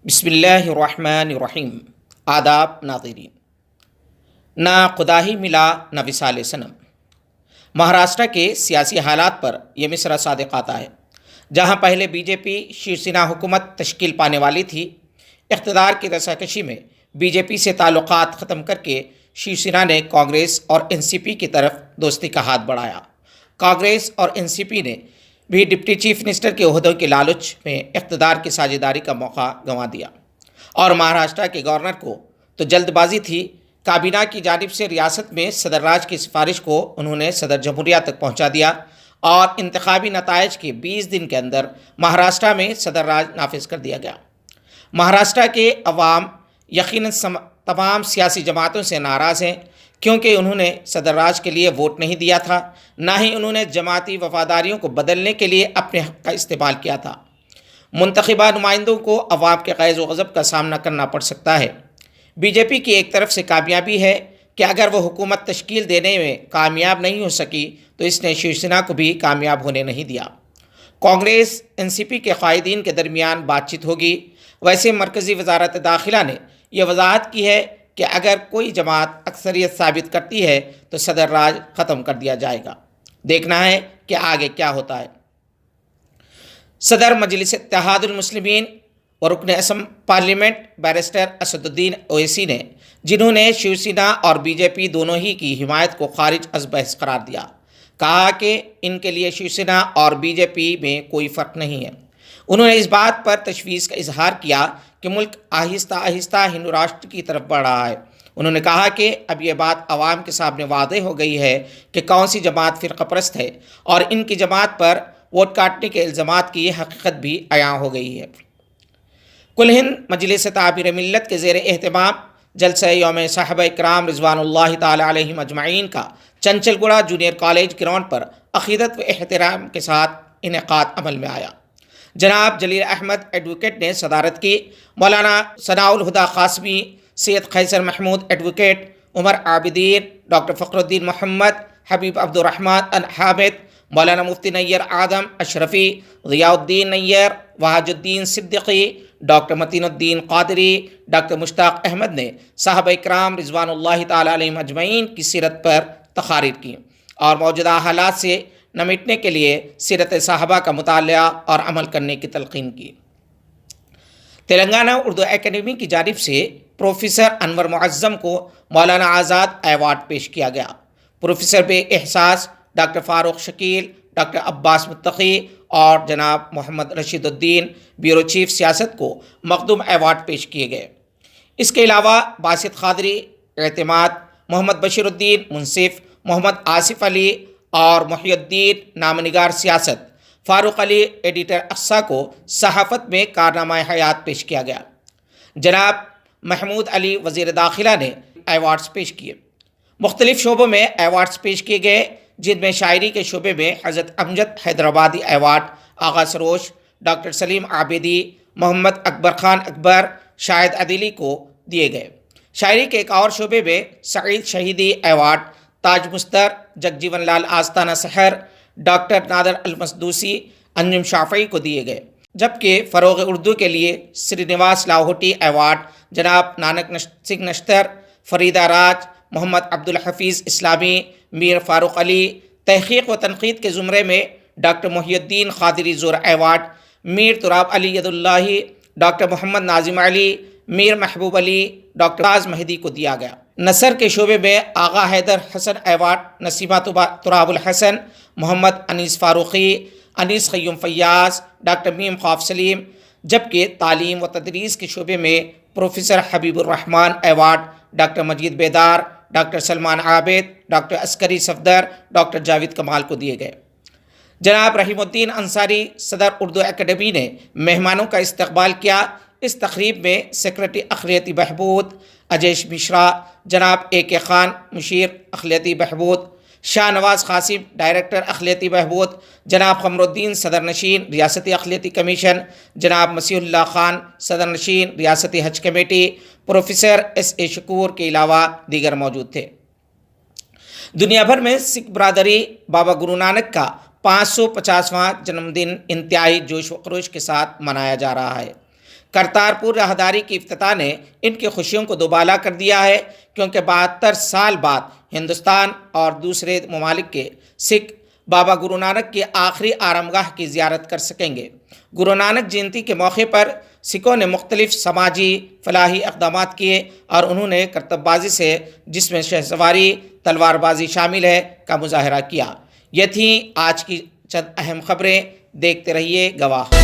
بسم اللہ الرحمن الرحیم۔ آداب ناظرین، نہ خدا ہی ملا نہ وصال صنم۔ مہاراشٹر کے سیاسی حالات پر یہ مصرع صادق آتا ہے۔ جہاں پہلے بی جے پی شیو سینا حکومت تشکیل پانے والی تھی، اقتدار کی رساکشی میں بی جے پی سے تعلقات ختم کر کے شیو سینا نے کانگریس اور این سی پی کی طرف دوستی کا ہاتھ بڑھایا۔ کانگریس اور این سی پی نے بھی ڈپٹی چیف منسٹر کے عہدوں کے لالچ میں اقتدار کی ساجھیداری کا موقع گنوا دیا، اور مہاراشٹر کے گورنر کو تو جلد بازی تھی۔ کابینہ کی جانب سے ریاست میں صدر راج کی سفارش کو انہوں نے صدر جمہوریہ تک پہنچا دیا، اور انتخابی نتائج کے 20 دن کے اندر مہاراشٹر میں صدر راج نافذ کر دیا گیا۔ مہاراشٹر کے عوام یقیناً تمام سیاسی جماعتوں سے ناراض ہیں، کیونکہ انہوں نے صدر راج کے لیے ووٹ نہیں دیا تھا، نہ ہی انہوں نے جماعتی وفاداریوں کو بدلنے کے لیے اپنے حق کا استعمال کیا تھا۔ منتخبہ نمائندوں کو عوام کے غیظ و غضب کا سامنا کرنا پڑ سکتا ہے۔ بی جے پی کی ایک طرف سے کامیابی ہے کہ اگر وہ حکومت تشکیل دینے میں کامیاب نہیں ہو سکی تو اس نے شیو سینا کو بھی کامیاب ہونے نہیں دیا۔ کانگریس این سی پی کے قائدین کے درمیان بات چیت ہوگی۔ ویسے مرکزی وزارت داخلہ نے یہ وضاحت کی ہے کہ اگر کوئی جماعت اکثریت ثابت کرتی ہے تو صدر راج ختم کر دیا جائے گا۔ دیکھنا ہے کہ آگے کیا ہوتا ہے۔ صدر مجلس اتحاد المسلمین و رکن پارلیمنٹ بیرسٹر اسد الدین اویسی نے، جنہوں نے شیو سینا اور بی جے پی دونوں ہی کی حمایت کو خارج از بحث قرار دیا، کہا کہ ان کے لیے شیو سینا اور بی جے پی میں کوئی فرق نہیں ہے۔ انہوں نے اس بات پر تشویش کا اظہار کیا کہ ملک آہستہ آہستہ ہندو راشٹر کی طرف بڑھ رہا ہے۔ انہوں نے کہا کہ اب یہ بات عوام کے سامنے واضح ہو گئی ہے کہ کون سی جماعت فرقہ پرست ہے، اور ان کی جماعت پر ووٹ کاٹنے کے الزامات کی حقیقت بھی عیاں ہو گئی ہے۔ کل ہند مجلس تعبیر ملت کے زیر اہتمام جلسہ یوم صحابہ کرام رضوان اللہ تعالی علیہم اجمعین کا چنچل گڑھا جونیئر کالج گراؤنڈ پر عقیدت و احترام کے ساتھ انعقاد عمل میں آیا۔ جناب جلیل احمد ایڈوکیٹ نے صدارت کی۔ مولانا ثناء الہدیٰ قاسمی، سید قیصر محمود ایڈوکیٹ، عمر عابدین، ڈاکٹر فخر الدین محمد، حبیب عبد الرحمن حامد، مولانا مفتی نیر اعظم اشرفی، ضیاء الدین نیر، وحاج الدین صدیقی، ڈاکٹر متین الدین قادری، ڈاکٹر مشتاق احمد نے صحابہ کرام رضوان اللہ تعالی علیہم اجمعین کی سیرت پر تقاریر کی، اور موجودہ حالات سے نمٹنے کے لیے سیرت صحابہ کا مطالعہ اور عمل کرنے کی تلقین کی۔ تلنگانہ اردو اکیڈمی کی جانب سے پروفیسر انور معظم کو مولانا آزاد ایوارڈ پیش کیا گیا۔ پروفیسر بے احساس ڈاکٹر فاروق شکیل، ڈاکٹر عباس متقی اور جناب محمد رشید الدین بیورو چیف سیاست کو مخدوم ایوارڈ پیش کیے گئے۔ اس کے علاوہ باسط قادری اعتماد، محمد بشیر الدین منصف، محمد آصف علی اور محی الدین نامہ نگار سیاست، فاروق علی ایڈیٹر اقصیٰ کو صحافت میں کارنامہ حیات پیش کیا گیا۔ جناب محمود علی وزیر داخلہ نے ایوارڈز پیش کیے۔ مختلف شعبوں میں ایوارڈز پیش کیے گئے، جن میں شاعری کے شعبے میں حضرت امجد حیدرآبادی ایوارڈ آغا سروش، ڈاکٹر سلیم عابدی، محمد اکبر خان اکبر، شاہد عدیلی کو دیے گئے۔ شاعری کے ایک اور شعبے میں سعید شہیدی ایوارڈ تاج مستر جگجیون لال آستانہ سحر، ڈاکٹر نادر المسدوسی، انجم شافعی کو دیے گئے، جبکہ فروغ اردو کے لیے سری نواس لاہوٹی ایوارڈ جناب نانک سنگھ نشتر، فریدہ راج، محمد عبدالحفیظ اسلامی، میر فاروق علی، تحقیق و تنقید کے زمرے میں ڈاکٹر محی الدین قادری زور ایوارڈ، میر تراب علی ید اللہ، ڈاکٹر محمد ناظم علی، میر محبوب علی، ڈاکٹر باز مہدی کو دیا گیا۔ نثر کے شعبے میں آغا حیدر حسن ایوارڈ نسیمہ تراب الحسن، محمد انیس فاروقی، انیس قیوم فیاض، ڈاکٹر میم خوف سلیم، جبکہ تعلیم و تدریس کے شعبے میں پروفیسر حبیب الرحمن ایوارڈ ڈاکٹر مجید بیدار، ڈاکٹر سلمان عابد، ڈاکٹر عسکری صفدر، ڈاکٹر جاوید کمال کو دیے گئے۔ جناب رحیم الدین انصاری صدر اردو اکیڈمی نے مہمانوں کا استقبال کیا۔ اس تقریب میں سیکرٹری اقلیتی بہبود اجیش مشرا، جناب اے کے خان مشیر اقلیتی بہبود، شاہ نواز قاسم ڈائریکٹر اقلیتی بہبود، جناب قمر الدین صدر نشین ریاستی اقلیتی کمیشن، جناب مسیح اللہ خان صدر نشین ریاستی حج کمیٹی، پروفیسر ایس اے شکور کے علاوہ دیگر موجود تھے۔ دنیا بھر میں سکھ برادری بابا گرو نانک کا 550واں جنم دن انتہائی جوش و خروش کے ساتھ منایا جا رہا ہے۔ کرتارپور راہداری کی افتتاح نے ان کی خوشیوں کو دوبالا کر دیا ہے، کیونکہ 72 سال بعد ہندوستان اور دوسرے ممالک کے سکھ بابا گرو نانک کی آخری آرامگاہ کی زیارت کر سکیں گے۔ گرو نانک جینتی کے موقع پر سکھوں نے مختلف سماجی فلاحی اقدامات کیے اور انہوں نے کرتب بازی سے، جس میں شہ سواری، تلوار بازی شامل ہے، کا مظاہرہ کیا۔ یہ تھیں آج کی چند اہم خبریں۔ دیکھتے رہیے گواہ۔